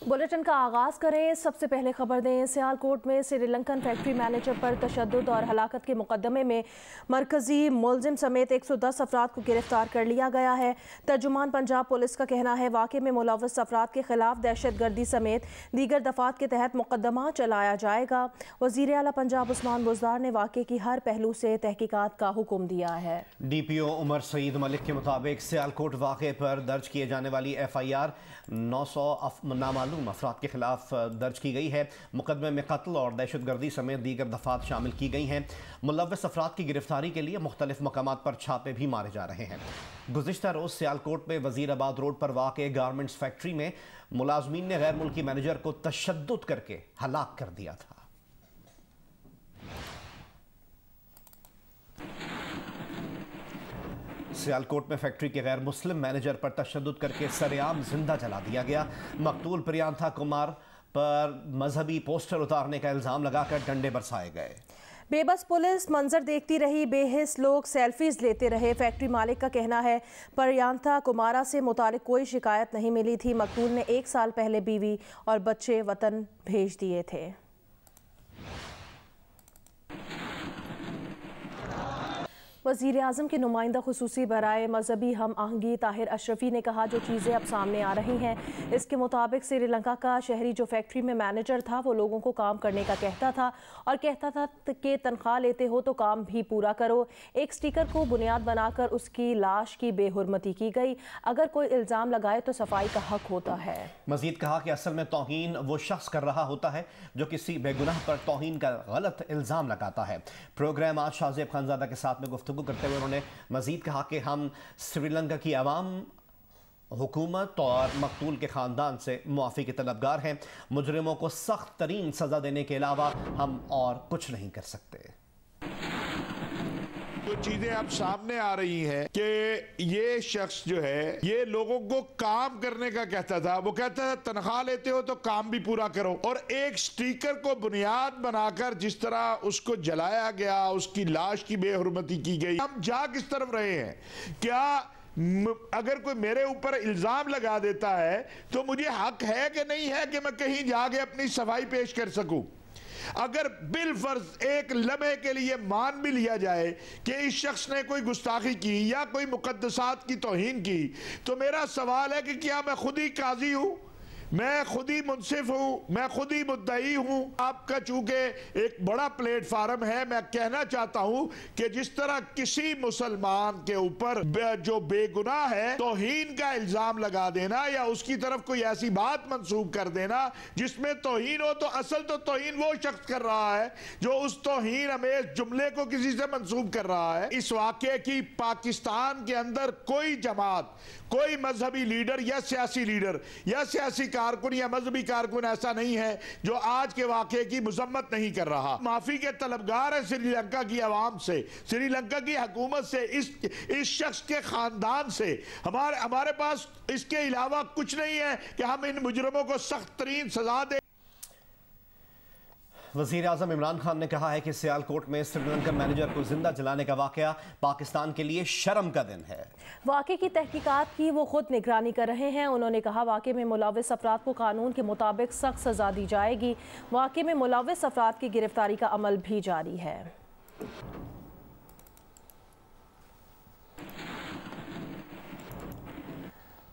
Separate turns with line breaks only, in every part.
Bulletin का आगाज करें। सबसे पहले खबर दें, सियालकोट में श्रीलंकन फैक्ट्री मैनेजर पर तशद्दुद और हलाकत के मुकदमे में मरकजी मुलजिम समेत 110 अफराद को गिरफ्तार कर लिया गया है। तर्जुमान पंजाब पुलिस का कहना है वाक़े में मुलव्वस अफराद के खिलाफ दहशतगर्दी समेत दीगर दफात के तहत मुकदमा चलाया जाएगा। वज़ीर आला पंजाब उस्मान बुज़दार ने वाक़े की हर पहलू से तहकीकात का हुक्म दिया है।
DPO उमर सईद मलिक के मुताबिक सियालकोट वाक़े पर दर्ज किए जाने वाली FIR 900 नामालूम अफराद के खिलाफ दर्ज की गई है। मुकदमे में कत्ल और दहशतगर्दी समेत दीगर दफात शामिल की गई हैं। मुलव्वस अफराद की गिरफ्तारी के लिए मुख्तलिफ मकामात पर छापे भी मारे जा रहे हैं। गुज़िश्ता रोज़ सियालकोट में वज़ीराबाद रोड पर वाक़े गारमेंट्स फैक्ट्री में मुलाजमीन ने गैर मुल्की मैनेजर को तशद्दुद करके हलाक कर दिया था। सियालकोट में फैक्ट्री के गैर मुस्लिम मैनेजर पर तशद्दुद करके सरेआम जिंदा जला दिया गया। मकतूल प्रियांथा कुमार पर मजहबी पोस्टर उतारने का इल्ज़ाम लगाकर डंडे बरसाए गए।
बेबस पुलिस मंजर देखती रही, बेहिस लोग सेल्फीज लेते रहे। फैक्ट्री मालिक का कहना है प्रियांथा कुमारा से मुतालिक कोई शिकायत नहीं मिली थी। मकतूल ने 1 साल पहले बीवी और बच्चे वतन भेज दिए थे। वज़ीर आज़म के नुमाइंदा खुसूसी बराए मजहबी हम आहंगी ताहिर अशरफी ने कहा जो चीज़ें अब सामने आ रही हैं इसके मुताबिक श्रीलंका का शहरी जो फैक्ट्री में मैनेजर था वो लोगों को काम करने का कहता था और कहता था कि तनख्वाह लेते हो तो काम भी पूरा करो। एक स्टिकर को बुनियाद बनाकर उसकी लाश की बेहुरमती की गई। अगर कोई इल्ज़ाम लगाए तो सफाई का हक होता है।
मजीद कहा कि असल में तौहीन वो शख्स कर रहा होता है जो किसी बेगुनाह पर तौहीन का गलत इल्ज़ाम लगाता है। प्रोग्राम आज शाहजेब खानजादा के साथ में गुफ्तगू करते हुए उन्होंने मजीद कहा कि हम श्रीलंका की आवाम, हुकूमत और मकतूल के ख़ानदान से मुआफ़ी के तलबगार हैं। मुजरिमों को सख्त तरीन सज़ा देने के अलावा हम और कुछ नहीं कर सकते।
जो चीजें अब सामने आ रही हैं कि ये शख्स जो है ये लोगों को काम करने का कहता था। वो कहता था तनख्वाह लेते हो तो काम भी पूरा करो, और एक स्टिकर को बुनियाद बनाकर जिस तरह उसको जलाया गया, उसकी लाश की बेहुरमती की गई। हम जा किस तरफ रहे हैं? क्या अगर कोई मेरे ऊपर इल्जाम लगा देता है तो मुझे हक है कि नहीं है कि मैं कहीं जाके अपनी सफाई पेश कर सकूं? अगर बिलफर्ज एक लम्हे के लिए मान भी लिया जाए कि इस शख्स ने कोई गुस्ताखी की या कोई मुकद्दसात की तौहीन की, तो मेरा सवाल है कि क्या मैं खुद ही काजी हूं, मैं खुद ही मुनसिफ हूं, मैं खुद ही मुद्दई हूं? आपका चूंकि एक बड़ा प्लेटफार्म है, मैं कहना चाहता हूं कि जिस तरह किसी मुसलमान के ऊपर जो बेगुनाह है तौहीन का इल्जाम लगा देना या उसकी तरफ कोई ऐसी बात मंसूब कर देना जिसमें तौहीन हो, तो असल तो तौहीन वो शख्स कर रहा है जो उस तौहीन अमेज जुमले को किसी से मंसूब कर रहा है। इस वाक़े की पाकिस्तान के अंदर कोई जमात, कोई मजहबी लीडर या सियासी लीडर या सियासी कारकुन या मजहबी कारकुन ऐसा नहीं है जो आज के वाक़े की मजम्मत नहीं कर रहा। माफी के तलबगार है श्रीलंका की आवाम से, श्रीलंका की हुकूमत से, इस शख्स के खानदान से। हमारे पास इसके अलावा कुछ नहीं है कि हम इन मुजरिमों को सख्त तरीन सजा दें।
वज़ीर आज़म इमरान खान ने कहा है कि सियालकोट में श्रीलंकन मैनेजर को जिंदा जलाने का वाक़या पाकिस्तान के लिए शर्म का दिन है।
वाक़े की तहकीकात की वो खुद निगरानी कर रहे हैं। उन्होंने कहा वाक़े में मुलव्वस अफराद को कानून के मुताबिक सख्त सज़ा दी जाएगी। वाक़े में मुलव्वस अफराद की गिरफ्तारी का अमल भी जारी है।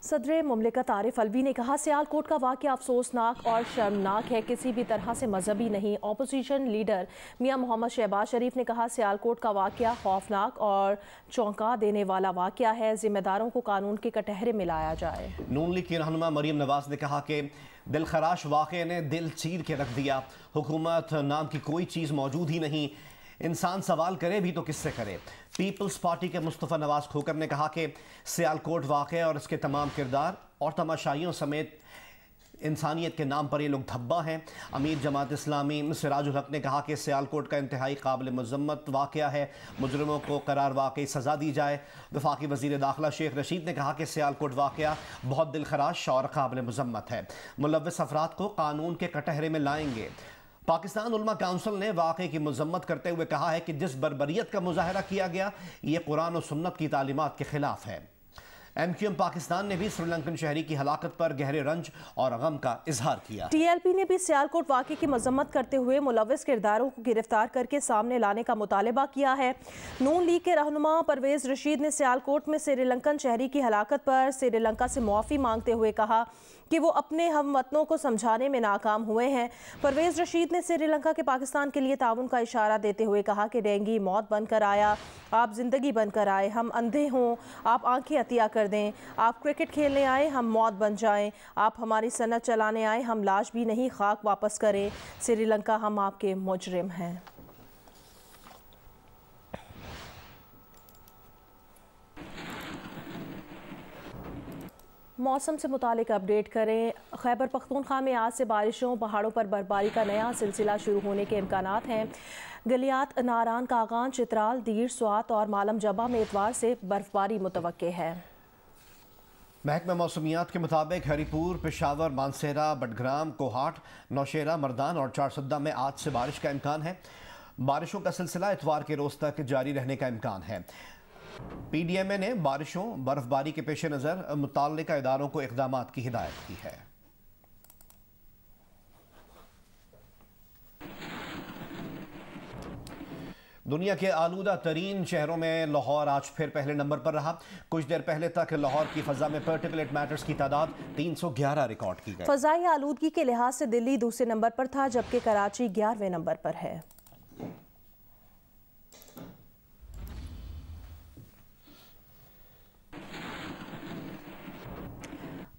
सदर मुमलिकत आरिफ अलवी ने कहा सियालकोट का वाक़या अफसोसनाक और शर्मनाक है, किसी भी तरह से मजहबी नहीं। अपोजिशन लीडर मियां मोहम्मद शहबाज शरीफ ने कहा सियालकोट का वाक़या खौफनाक और चौंका देने वाला वाक़या है, जिम्मेदारों को कानून के कटहरे में लाया जाए।
नून लीग की रहनुमा मरीम नवाज ने कहा कि दिलखराश वाक़े ने दिल चीर के रख दिया। हुकूमत नाम की कोई चीज़ मौजूद ही नहीं, इंसान सवाल करे भी तो किससे करे। पीपल्स पार्टी के मुस्तफ़ा नवाज खोकर ने कहा कि सियालकोट वाक़या और इसके तमाम किरदार और तमाशाइयों समेत इंसानियत के नाम पर ये लोग धब्बा हैं। अमीर जमात इस्लामी सिराजुल हक ने कहा कि सियालकोट का इंतहाई काबिल मज़म्मत वाक़या है, मुजरिमों को करार वाकई सज़ा दी जाए। वफाकी वज़ीर दाखिला शेख रशीद ने कहा कि सियालकोट वाक़या बहुत दिलखराश और काबिल मज़म्मत है, मुलव्वस अफराद को कानून के कटहरे में लाएंगे। पाकिस्तान उलमा काउंसिल ने वाक़े की मज़म्मत करते हुए कहा है कि जिस बर्बरियत का मुजाहरा किया गया ये कुरान और सुन्नत की तालीमात के खिलाफ है। MQM पाकिस्तान ने भी श्रीलंकन शहरी की हलाकत पर गहरे रंज और गम का इजहार किया।
TLP ने भी सियालकोट वाक़े की मजम्मत करते हुए मुलव्विस किरदारों को गिरफ्तार करके सामने लाने का मुतालबा किया है। नून लीग के रहनुमा परवेज रशीद ने सियालकोट में श्रीलंकन शहरी की हलाकत पर श्रीलंका से मुआफ़ी मांगते हुए कहा कि वो अपने हमवतनों को समझाने में नाकाम हुए हैं। परवेज रशीद ने श्रीलंका के पाकिस्तान के लिए ताउन का इशारा देते हुए कहा कि डेंगी मौत बनकर आया, आप ज़िंदगी बनकर आए, हम अंधे हों आप आंखें अतिया कर दें, आप क्रिकेट खेलने आए हम मौत बन जाएं, आप हमारी सनत चलाने आए हम लाश भी नहीं खाक वापस करें, श्रीलंका हम आपके मुजरिम हैं। मौसम से मुतालिक अपडेट करें। खैबर पख्तूनख्वा में आज से बारिशों, पहाड़ों पर बर्फबारी का नया सिलसिला शुरू होने के इम्कानात हैं। गलियात, नारान, कागान, चित्राल, दीर, स्वात और मालम जबा में इतवार से बर्फबारी मुतवक्के है।
महकमा मौसमियात के मुताबिक हरीपुर, पेशावर, मानसेरा, बडग्राम, कोहाट, नौशेरा, मर्दान और चारसद्दा में आज से बारिश का इम्कान है। बारिशों का सिलसिला इतवार के रोज तक जारी रहने का इम्कान है। PDMA ने बारिशों, बर्फबारी के पेश नज़र मुताल्लिका इदारों को इक़दामात की हिदायत की है। दुनिया के आलूदा तरीन शहरों में लाहौर आज फिर पहले नंबर पर रहा। कुछ देर पहले तक लाहौर की फ़ज़ा में पार्टिकुलेट मैटर्स की तादाद 311 रिकॉर्ड की गई।
फ़ज़ाई आलूदगी के लिहाज से दिल्ली दूसरे नंबर पर था, जबकि कराची 11वें नंबर पर है।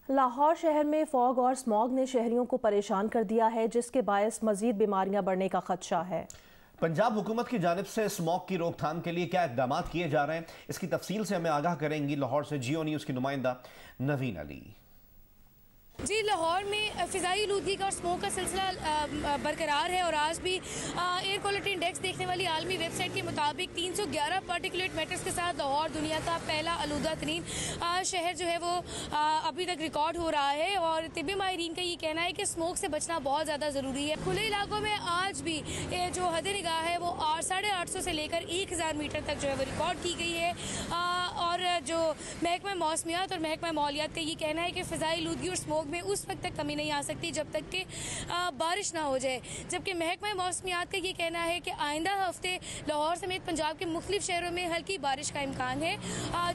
लाहौर शहर में फॉग और स्मॉग ने शहरियों को परेशान कर दिया है, जिसके बायस मजीद बीमारियां बढ़ने का खदशा है।
पंजाब हुकूमत की जानिब से स्मॉग की रोकथाम के लिए क्या इक़दाम किए जा रहे हैं, इसकी तफसील से हमें आगाह करेंगी लाहौर से जियो न्यूज़ की नुमाइंदा नवीन अली।
जी, लाहौर में फ़िज़ाई आलूदगी का और स्मोक का सिलसिला बरकरार है और आज भी एयर क्वालिटी इंडेक्स देखने वाली आलमी वेबसाइट के मुताबिक 311 पार्टिकुलेट मैटर्स के साथ लाहौर दुनिया का पहला आलूदा तरीन शहर जो है वो अभी तक रिकॉर्ड हो रहा है। और तिब्बी माहिरीन का ये कहना है कि स्मोक से बचना बहुत ज़्यादा ज़रूरी है। खुले इलाकों में आज भी जो हद निगाह है वो 850 से लेकर 1000 मीटर तक जो है वो रिकॉर्ड की गई है। और जो महकमा मौसमियात और महकमा माहौलियात का ये कहना है कि फ़िज़ाई आलूदगी और स्मोक में उस वक्त तक कमी नहीं आ सकती जब तक कि बारिश ना हो जाए। जबकि महकमा मौसमियात का ये कहना है कि आइंदा हफ्ते लाहौर समेत पंजाब के मुख्तलिफ शहरों में हल्की बारिश का इम्कान है,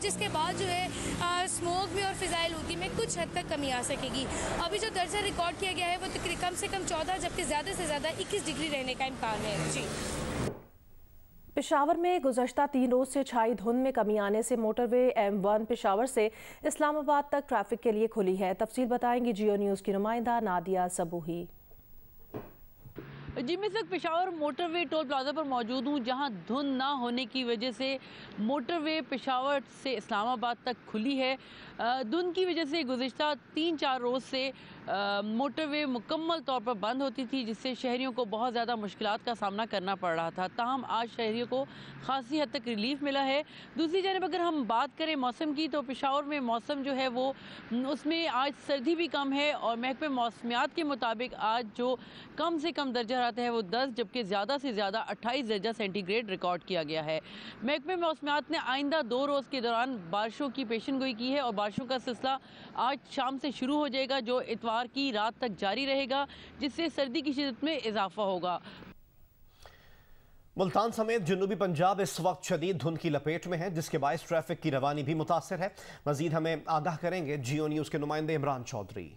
जिसके बाद जो है स्मोक में और फ़िज़ाई आलूदगी में कुछ हद तक कमी आ सकेगी। अभी जो दर्जा रिकॉर्ड किया गया है वो कम से कम 14, जबकि ज़्यादा से ज़्यादा 21 डिग्री रहने का इम्कान है। जी,
पेशावर में गुज़श्ता 3 रोज़ से छाई धुंध में कमी आने से मोटरवे M1 पेशावर से इस्लामाबाद तक ट्रैफिक के लिए खुली है। तफसील बताएंगी जियो न्यूज़ की नुमाइंदा नादिया सबूही।
जी, मैं इस वक्त पेशावर मोटरवे टोल प्लाजा पर मौजूद हूँ, जहाँ धुंध ना होने की वजह से मोटरवे पेशावर से इस्लामाबाद तक खुली है। धुंध की वजह से गुज़श्ता 3-4 रोज़ से मोटरवे मुकम्मल तौर पर बंद होती थी, जिससे शहरियों को बहुत ज़्यादा मुश्किलात का सामना करना पड़ रहा था। ताहम आज शहरियों को खासी हद तक रिलीफ मिला है। दूसरी जानब अगर हम बात करें मौसम की, तो पेशावर में मौसम जो है वो उसमें आज सर्दी भी कम है और महकमे मौसमियात के मुताबिक आज जो कम से कम दर्जा रहता है वो 10, जबकि ज़्यादा से ज़्यादा 28 दर्जा सेंटीग्रेड रिकॉर्ड किया गया है। महकमे मौसमियात ने आइंदा 2 रोज़ के दौरान बारिशों की पेशनगोई की है और बारिशों का सिलसिला आज शाम से शुरू हो जाएगा, जो इतवार की रात तक जारी रहेगा, जिससे सर्दी की शिद्दत में इजाफा होगा।
मुल्तान समेत जनूबी पंजाब इस वक्त शदीद धुंध की लपेट में है, जिसके बायस ट्रैफिक की रवानी भी मुतासर है। मजीद हमें आगाह करेंगे जियो न्यूज़ के नुमाइंदे इमरान चौधरी।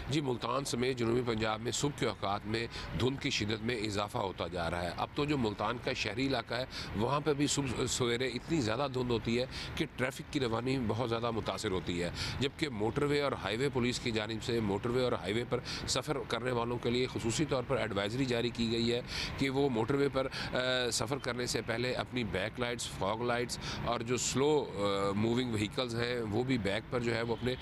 जी, मुल्तान समेत जनूबी पंजाब में सुबह के औकात में धुंध की शिदत में इजाफा होता जा रहा है। अब तो जो मुल्तान का शहरी इलाका है वहाँ पर भी सुबह सवेरे इतनी ज़्यादा धुंध होती है कि ट्रैफिक की रवानी बहुत ज़्यादा मुतासर होती है। जबकि मोटरवे और हाईवे पुलिस की जानिब से मोटरवे और हाईवे पर सफ़र करने वालों के लिए खुसूसी तौर पर एडवाइजरी जारी की गई है कि वो मोटरवे पर सफ़र करने से पहले अपनी बैक लाइट्स, फॉग लाइट्स और जो स्लो मूविंग व्हीकल्स हैं वो भी बैक पर जो है वो अपने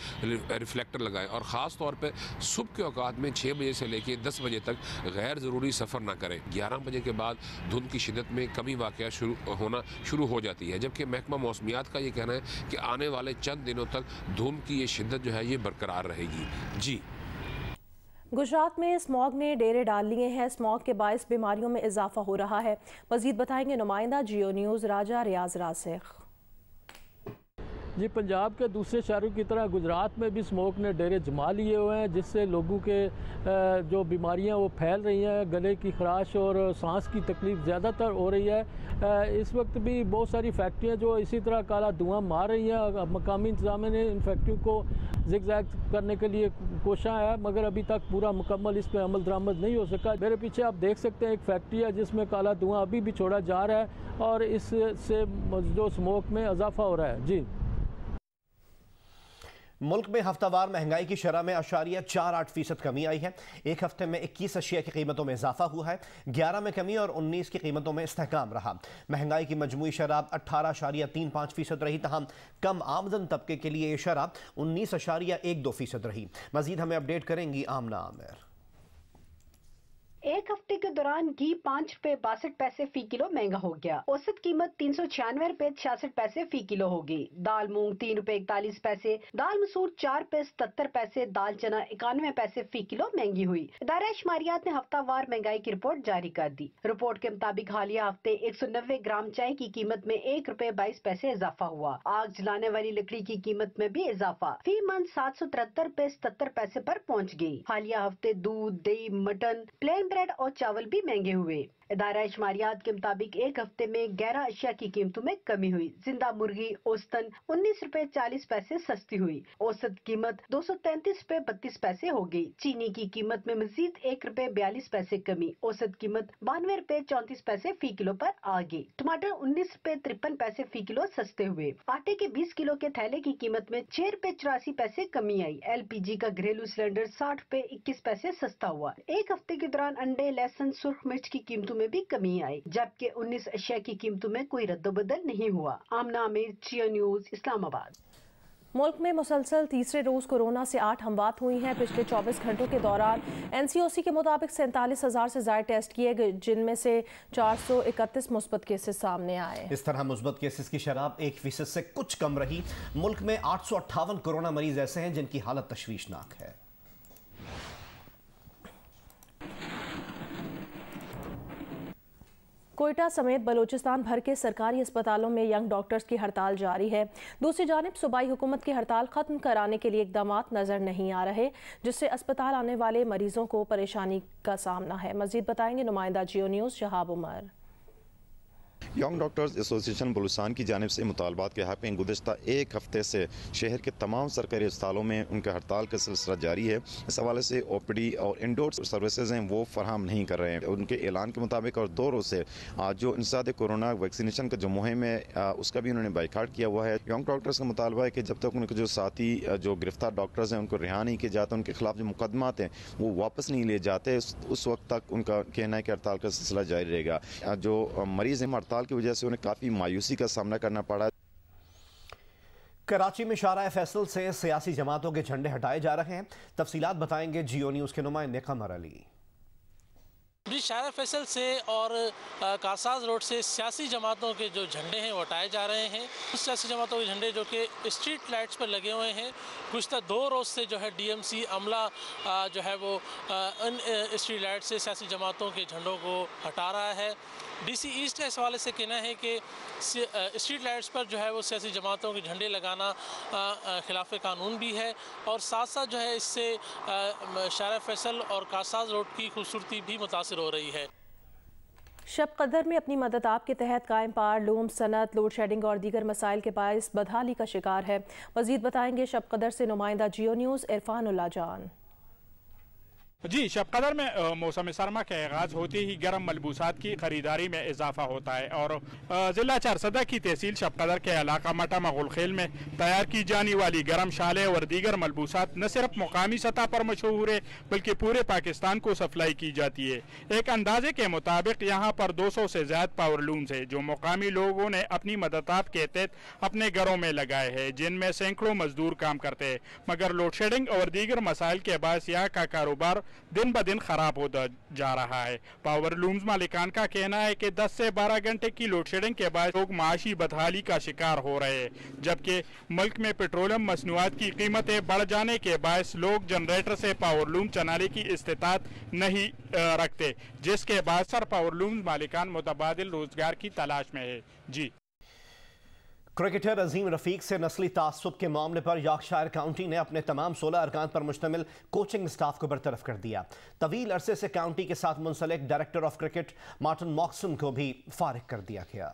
रिफ्लेक्टर लगाएं और ख़ास तौर पर सुबह के औकात में 6 बजे से लेकर 10 बजे तक गैर ज़रूरी सफ़र ना करें। 11 बजे के बाद धुंध की शिदत में कमी वाक़या होना शुरू हो जाती है। जबकि महकमा मौसमियात का ये कहना है कि आने वाले चंद दिनों तक धुंध की ये शिद्दत जो है ये बरकरार रहेगी। जी,
गुजरात में स्मॉग ने डेरे डाल लिए हैं। स्मॉग के बायस बीमारियों में इजाफा हो रहा है। मजीद बताएंगे नुमाइंदा जियो न्यूज़ राजा रियाज रासिक।
जी, पंजाब के दूसरे शहरों की तरह गुजरात में भी स्मोक ने डेरे जमा लिए हुए हैं, जिससे लोगों के जो बीमारियां वो फैल रही हैं। गले की खराश और सांस की तकलीफ़ ज़्यादातर हो रही है। इस वक्त भी बहुत सारी फैक्ट्रियां जो इसी तरह काला धुआं मार रही हैं। मकामी इंतजामिया ने इन फैक्ट्रियों को ज़िगज़ैग करने के लिए कोशिश है, मगर अभी तक पूरा मुकम्मल इस पर अमल दरामद नहीं हो सका। मेरे पीछे आप देख सकते हैं एक फैक्ट्री है जिसमें काला धुआं अभी भी छोड़ा जा रहा है और इससे जो स्मोक में इजाफा हो रहा है। जी,
मुल्क में हफ्तावार महंगाई की शरह में 0.48% कमी आई है। एक हफ्ते में 21 अशिया की कीमतों में इजाफा हुआ है, 11 में कमी और 19 की कीमतों में इस्तेहकाम रहा। महंगाई की मजमूई शरह 18.35% रही, तहम कम आमदन तबके के लिए ये शरह 19.12% रही। मजीद हमें अपडेट करेंगी आमना आमिर।
एक हफ्ते के दौरान घी 5 रुपए 62 पैसे फी किलो महंगा हो गया। औसत कीमत 396 रुपए 66 पैसे फी किलो होगी। दाल मूंग 3 रुपए 41 पैसे, दाल मसूर 4 रुपए 77 पैसे, दाल चना 91 पैसे फी किलो महंगी हुई। इदारा शुमारियात ने हफ्तावार महंगाई की रिपोर्ट जारी कर दी। रिपोर्ट के मुताबिक हालिया हफ्ते 190 ग्राम चाय की कीमत में 1 रुपए 22 पैसे इजाफा हुआ। आग जलाने वाली लकड़ी की कीमत में भी इजाफा फी मन 773 रुपए 77 पैसे पर पहुँच गयी। हालिया हफ्ते दूध, दही, मटन, प्लेन ब्रेड और चावल भी महंगे हुए। इदारा शुमारियात के मुताबिक एक हफ्ते में 11 अशिया की कीमतों में कमी हुई। जिंदा मुर्गी औसतन 19 रुपए 40 पैसे सस्ती हुई। औसत कीमत 233 रुपए 32 पैसे हो गई। चीनी की कीमत में मजीद 1 रुपए 42 पैसे कमी। औसत कीमत 92 रुपए 34 पैसे फी किलो पर आ गई। टमाटर 19 रुपए 53 पैसे फी किलो सस्ते हुए। आटे के 20 किलो के थैले की कीमत में 6 रुपए 84 पैसे कमी आई। LPG का घरेलू सिलेंडर 60 रुपए 21 पैसे सस्ता हुआ। एक हफ्ते के दौरान अंडे, लहसुन, सुर्ख मिर्च की कीमतों में भी कमी आई, जबकि 19 अशिया की कीमतों में कोई रद्दोबदल नहीं हुआ। आमना आमिर, जियो न्यूज, इस्लामाबाद।
मुल्क में मुसलसल तीसरे रोज़ कोरोना से 8 हमवात हुई हैं। पिछले 24 घंटों के दौरान NCOC के मुताबिक 47,000 से ज़्यादा टेस्ट किए गए, जिनमें से 431 मुस्बत केसेस सामने आए।
इस तरह मुस्बत केसेस की शरह 1% से कुछ कम रही। मुल्क में 858 कोरोना मरीज ऐसे हैं जिनकी हालत तशवीशनाक है।
कोयटा समेत बलूचिस्तान भर के सरकारी अस्पतालों में यंग डॉक्टर्स की हड़ताल जारी है। दूसरी जानिब सूबाई हुकूमत की हड़ताल खत्म कराने के लिए इकदाम नजर नहीं आ रहे, जिससे अस्पताल आने वाले मरीजों को परेशानी का सामना है। मजीद बताएंगे नुमाइंदा Geo news Shahab Umar.
Young doctors association Balochistan की जानिब से मुतालबात के हक़ में गुज़िश्ता एक हफ्ते से शहर के तमाम सरकारी अस्पतालों में उनका हड़ताल का सिलसिला जारी है। इस हवाले से OPD और इंडोर सर्विसेज हैं वो फराहम नहीं कर रहे हैं। उनके ऐलान के मुताबिक और 2 रोज़ से आज जो इंसदाद कोरोना वैक्सीनेशन का जो मुहिम है उसका भी उन्होंने बाइकाट किया हुआ है। यंग डॉक्टर्स का मुतालबा है कि जब तक उनके जो साथी जो गिरफ्तार डॉक्टर्स हैं उनको रिहा नहीं किए जाते, उनके खिलाफ जो मुकदमात हैं वो वापस नहीं लिए जाते, उस वक्त तक उनका कहना है कि हड़ताल का सिलसिला जारी रहेगा। जो मरीज हैं हड़ताल की वजह से उन्हें काफ़ी मायूसी का सामना करना पड़ा।
कराची में शारा फैसल से सियासी जमातों के झंडे हटाए जा रहे हैं। तफसीलात बताएंगे जियो न्यूज़ के नुमाइंदे कमर अली।
जी, शारा फैसल से और कारसाज रोड से सियासी जमातों के जो झंडे हैं वो हटाए जा रहे हैं। उस सियासी जमातों के झंडे जो कि स्ट्रीट लाइट्स पर लगे हुए हैं, गुज़िश्ता 2 रोज़ से जो है DMC अमला जो है वो इन स्ट्रीट लाइट से सियासी जमातों के झंडों को हटा रहा है। DC ईस्ट का इस हवाले से कहना है कि स्ट्रीट लाइट्स पर जो है वो सियासी जमातों के झंडे लगाना खिलाफ कानून भी है और साथ साथ जो है इससे शारा फैसल और कारसाज रोड की खूबसूरती भी मुतासिर हो रही है।
शब कदर में अपनी मदद आप के तहत कायम पार लूम सनत, लोड शेडिंग और दीगर मसाइल के बायस बदहाली का शिकार है। मजीद बताएंगे शब कदर से नुमाइंदा जियो न्यूज़ इरफानुल्लाह जान।
जी, शब कदर में मौसम सरमा के आगाज़ होते ही गर्म मलबूसात की खरीदारी में इजाफा होता है और ज़िला चारसदा की तहसील शब कदर के इलाका मटा मगुलखेल में तैयार की जाने वाली गर्म शालें और दीगर मलबूसात न सिर्फ मुकामी सतह पर मशहूर है बल्कि पूरे पाकिस्तान को सप्लाई की जाती है। एक अंदाजे के मुताबिक यहाँ पर 200 से ज़्यादा पावर लूम्स है जो मुकामी लोगों ने अपनी मददात के तहत अपने घरों में लगाए हैं, जिनमें सैकड़ों मजदूर काम करते हैं। मगर लोड शेडिंग और दीगर मसाइल के बायस यहाँ का कारोबार दिन ब दिन खराब होता जा रहा है। पावर लूम्स मालिकान का कहना है कि 10 से 12 घंटे की लोड शेडिंग के बाद लोग माशी बदहाली का शिकार हो रहे हैं, जबकि मुल्क में पेट्रोलियम मसनूआत की कीमतें बढ़ जाने के बायस लोग जनरेटर से पावर लूम चलाने की इस्तिताअत नहीं रखते, जिसके बाद सर पावर लूम्स मालिकान मुतबादिल रोजगार की तलाश में है। जी,
क्रिकेटर अजीम रफीक से नस्ली तासुब के मामले पर यॉर्कशायर काउंटी ने अपने तमाम 16 अरकान पर मुश्तमिल कोचिंग स्टाफ को बरतरफ कर दिया। तवील अरसे से काउंटी के साथ मुंसलिक डायरेक्टर ऑफ क्रिकेट मार्टिन मॉक्सन को भी फारिग कर दिया गया।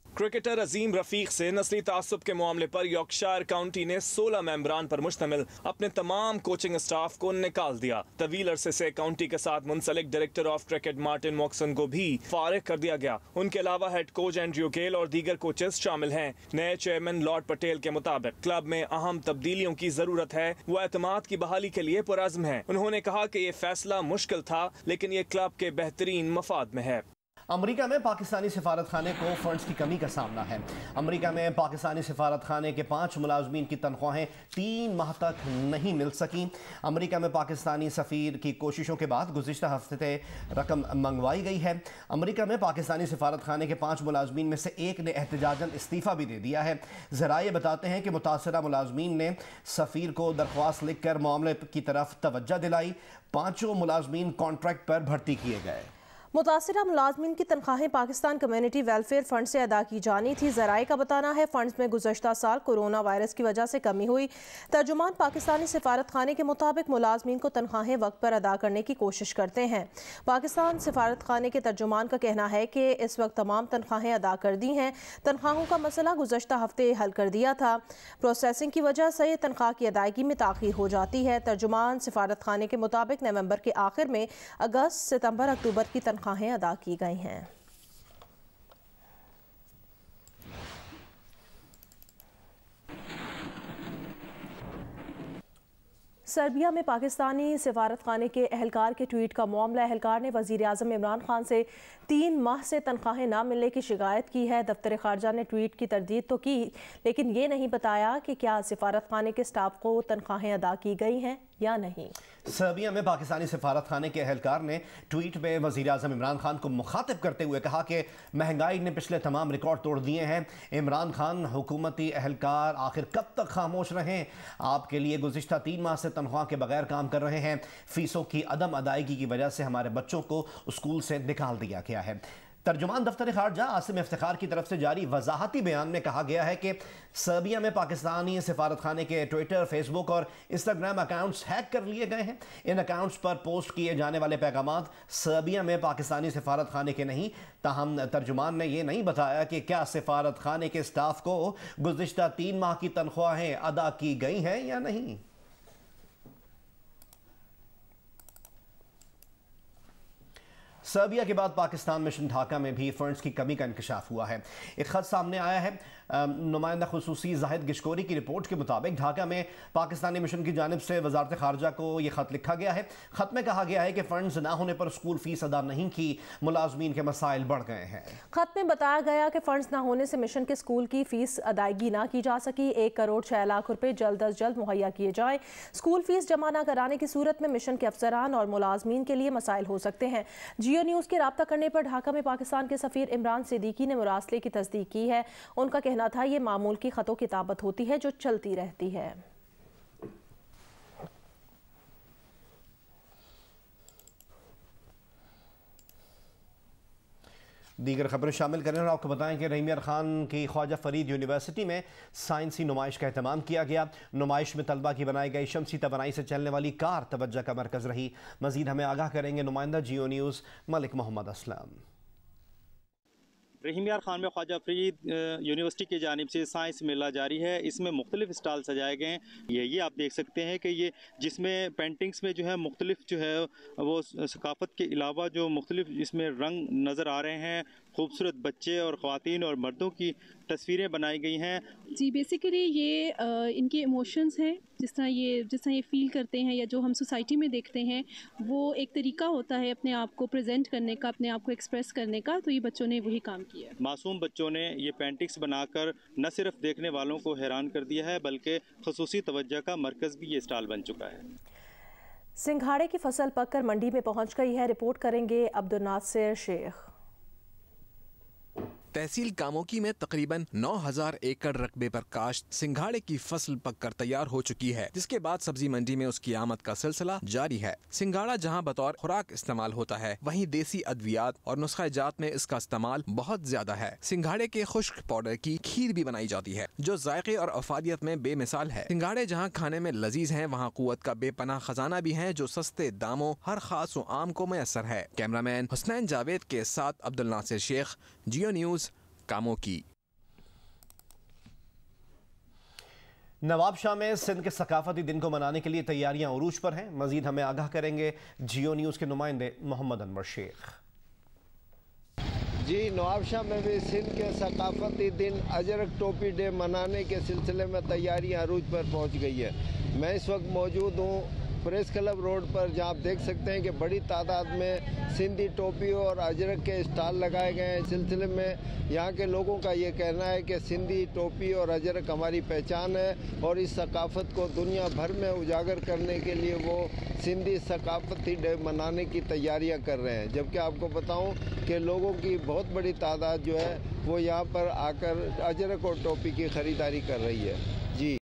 क्रिकेटर अजीम रफीक से नस्ली तासुब के मामले पर यॉर्कशायर काउंटी ने 16 मेंबरान पर मुश्तमिल अपने तमाम कोचिंग स्टाफ को निकाल दिया। तवील अरसे से काउंटी के साथ मुंसलिक डायरेक्टर ऑफ क्रिकेट मार्टिन मॉक्सन को भी फारिग कर दिया गया। उनके अलावा हेड कोच एंड्रयू गेल और दीगर कोचेस शामिल हैं। नए चेयरमैन लॉर्ड पटेल के मुताबिक क्लब में अहम तब्दीलियों की जरूरत है। वो एतमाद की बहाली के लिए पुरअज़्म है। उन्होंने कहा कि ये फैसला मुश्किल था, लेकिन ये क्लब के बेहतरीन मफाद में है।
अमेरिका में पाकिस्तानी सिफारत खाने को फंड्स की कमी का सामना है। अमेरिका में पाकिस्तानी सिफारत खाने के 5 मुलाजमीन की तनख्वाहें 3 माह तक नहीं मिल सकी। अमेरिका में पाकिस्तानी सफ़ीर की कोशिशों के बाद गुज़िश्ता हफ्ते रकम मंगवाई गई है। अमेरिका में पाकिस्तानी सिफारत खाने के 5 मुलाजमीन में से एक ने एहतजाजन इस्तीफ़ा भी दे दिया है। ज़राए बताते हैं कि मुतासरा मुलाजमीन ने सफ़ीर को दरख्वास्त लिख कर मामले की तरफ तवज्जो दिलाई। 5 मुलाजमीन कॉन्ट्रैक्ट पर भर्ती किए गए।
मुतासिरा मुलाजमीन की तनख्वाहें पाकिस्तान कम्युनिटी वेलफेयर फ़ंड से अदा की जानी थी। ज़राए का बताना है फ़ंड्स में गुज़श्ता साल कोरोना वायरस की वजह से कमी हुई। तर्जुमान पाकिस्तानी सिफारत खाने के मुताबिक मुलाजमीन को तनख्वाहें वक्त पर अदा करने की कोशिश करते हैं। पाकिस्तान सिफारत खाने के तर्जुमान का कहना है कि इस वक्त तमाम तनख्वाहें अदा कर दी हैं। तनख्वाहों का मसला गुज़श्ता हफ्ते हल कर दिया था। प्रोसेसिंग की वजह से तनख्वाह की अदायगी में ताख़ीर हो जाती है। तर्जुमान सिफारत खाने के मुताबिक नवंबर के आखिर में अगस्त, सितंबर, अक्टूबर की तनख्वाहें अदा की गई हैं। सर्बिया में पाकिस्तानी सिफारत खाने के अहलकार के ट्वीट का मामला। अहलकार ने वज़ीर आज़म इमरान खान से 3 माह से तनख्वाहें ना मिलने की शिकायत की है। दफ्तर ख़ारजा ने ट्वीट की तरदीद तो की, लेकिन ये नहीं बताया कि क्या सिफारत खाने के स्टाफ को तनख्वाहें अदा की गई हैं या नहीं।
सर्बिया में पाकिस्तानी सिफारत खाने के अहलकार ने ट्वीट में वज़ीर आज़म इमरान खान को मुखातिब करते हुए कहा कि महंगाई ने पिछले तमाम रिकॉर्ड तोड़ दिए हैं। इमरान खान, हुकूमती अहलकार आखिर कब तक खामोश रहें? आपके लिए गुज़िश्ता 3 माह से तनख्वाह के बगैर काम कर रहे हैं। फीसों की अदम अदायगी की वजह से हमारे बच्चों को स्कूल से निकाल दिया गया है। तर्जुमान दफ्तर खारजा आसिम इफ्तिखार की तरफ से जारी वजाहती बयान में कहा गया है कि सर्बिया में पाकिस्तानी सिफारत खाने के ट्विटर, फेसबुक और इंस्टाग्राम अकाउंट्स हैक कर लिए गए हैं। इन अकाउंट्स पर पोस्ट किए जाने वाले पैगामात सर्बिया में पाकिस्तानी सिफारत खाने के नहीं। ताहम तर्जुमान ने यह नहीं बताया कि क्या सिफारत खाने के स्टाफ को गुज़िश्ता 3 माह की तनख्वाहें अदा की गई हैं या नहीं। सर्बिया के बाद पाकिस्तान मिशन ढाका में भी फंड्स की कमी का इंकशाफ हुआ है। एक खत सामने आया है। नुमाइंदा खुसूसी जाहिद गिशकोरी की रिपोर्ट के मुताबिक ढाका में पाकिस्तानी मिशन की जानिब से वजारत खारजा को यह खत लिखा गया है। खत में कहा गया है कि फंड्स ना होने पर स्कूल फीस अदा नहीं की, मुलाजमीन के मसाइल बढ़ गए हैं।
खत में बताया गया कि फंड्स ना होने से मिशन के स्कूल की फीस अदायगी ना की जा सकी। 1 करोड़ 6 लाख रुपए जल्द अज जल्द मुहैया किए जाएं। स्कूल फीस जमा न कराने की सूरत में मिशन के अफसरान और मुलाजमीन के लिए मसाइल हो सकते हैं। जियो न्यूज़ के राब्ता करने पर ढाका में पाकिस्तान के सफ़ीर इमरान सिद्दीकी ने मुरासले की तस्दीक की है। उनका कहना था ये मामूल की खतों किताबत होती है जो चलती रहती है।
दीगर खबरें शामिल करें और आपको बताएं कि रहीम यार खान की ख्वाजा फरीद यूनिवर्सिटी में साइंसी नुमाइश का एहतमाम किया गया। नुमाइश में तलबा की बनाई गई शमसी तवानाई से चलने वाली कार तवज्जो का मरकज़ रही। मजीद हमें आगाह करेंगे नुमाइंदा जियो न्यूज़ मलिक मोहम्मद असलम।
रहीम यार खान में ख्वाजा फरीद यूनिवर्सिटी की जानिब से साइंस मेला जारी है। इसमें मुख्तलिफ स्टॉल सजाए गए हैं। ये आप देख सकते हैं कि ये जिसमें पेंटिंग्स में जो है मुख्तलिफ जो है वो सकाफत के अलावा जो मुख्तलिफ इसमें रंग नज़र आ रहे हैं। खूबसूरत बच्चे और ख़वातीन और मर्दों की तस्वीरें बनाई गई हैं।
जी बेसिकली ये इनके इमोशंस हैं, जिस तरह ये फ़ील करते हैं या जो हम सोसाइटी में देखते हैं, वो एक तरीका होता है अपने आप को प्रेजेंट करने का, अपने आप को एक्सप्रेस करने का। तो ये बच्चों ने वही काम किया।
मासूम बच्चों ने ये पेंटिंग्स बनाकर न सिर्फ देखने वालों को हैरान कर दिया है, बल्कि खुसूसी तवज्जो का मरकज़ भी ये स्टॉल बन चुका है।
सिंघाड़े की फसल पककर मंडी में पहुंच गई है। रिपोर्ट करेंगे अब्दुल नासिर शेख।
तहसील कामोकी में तकरीबन 9000 एकड़ रकबे पर काश्त सिंघाड़े की फसल पककर तैयार हो चुकी है, जिसके बाद सब्जी मंडी में उसकी आमद का सिलसिला जारी है। सिंघाड़ा जहां बतौर खुराक इस्तेमाल होता है, वहीं देसी अद्वियात और नुस्खा जात में इसका इस्तेमाल बहुत ज्यादा है। सिंघाड़े के खुश्क पाउडर की खीर भी बनाई जाती है, जो जायके और अफादियत में बेमिसाल है। सिंघाड़े जहाँ खाने में लजीज हैं, वहाँ कुव्वत का बेपनाह खजाना भी है, जो सस्ते दामों हर खास व आम को मैसर है। कैमरामैन हुसनैन जावेद के साथ अब्दुल नासिर शेख, जियो न्यूज, कामोकी।
नवाबशाह में सिंध के सकाफती दिन को मनाने के लिए तैयारियां उरूज पर हैं। मजीद हमें आगाह करेंगे जियो न्यूज़ के नुमाइंदे मोहम्मद अनवर शेख।
जी, नवाबशाह में भी सिंध के सकाफती दिन अजरक टोपी डे मनाने के सिलसिले में तैयारियां अरूज पर पहुंच गई है। मैं इस वक्त मौजूद हूं प्रेस क्लब रोड पर, जहां आप देख सकते हैं कि बड़ी तादाद में सिंधी टोपी और अजरक के स्टॉल लगाए गए हैं। इस सिलसिले में यहाँ के लोगों का ये कहना है कि सिंधी टोपी और अजरक हमारी पहचान है और इस सकाफत को दुनिया भर में उजागर करने के लिए वो सिंधी सकाफती डे मनाने की तैयारियां कर रहे हैं। जबकि आपको बताऊं कि लोगों की बहुत बड़ी तादाद जो है वो यहाँ पर आकर अजरक और टोपी की ख़रीदारी कर रही है। जी।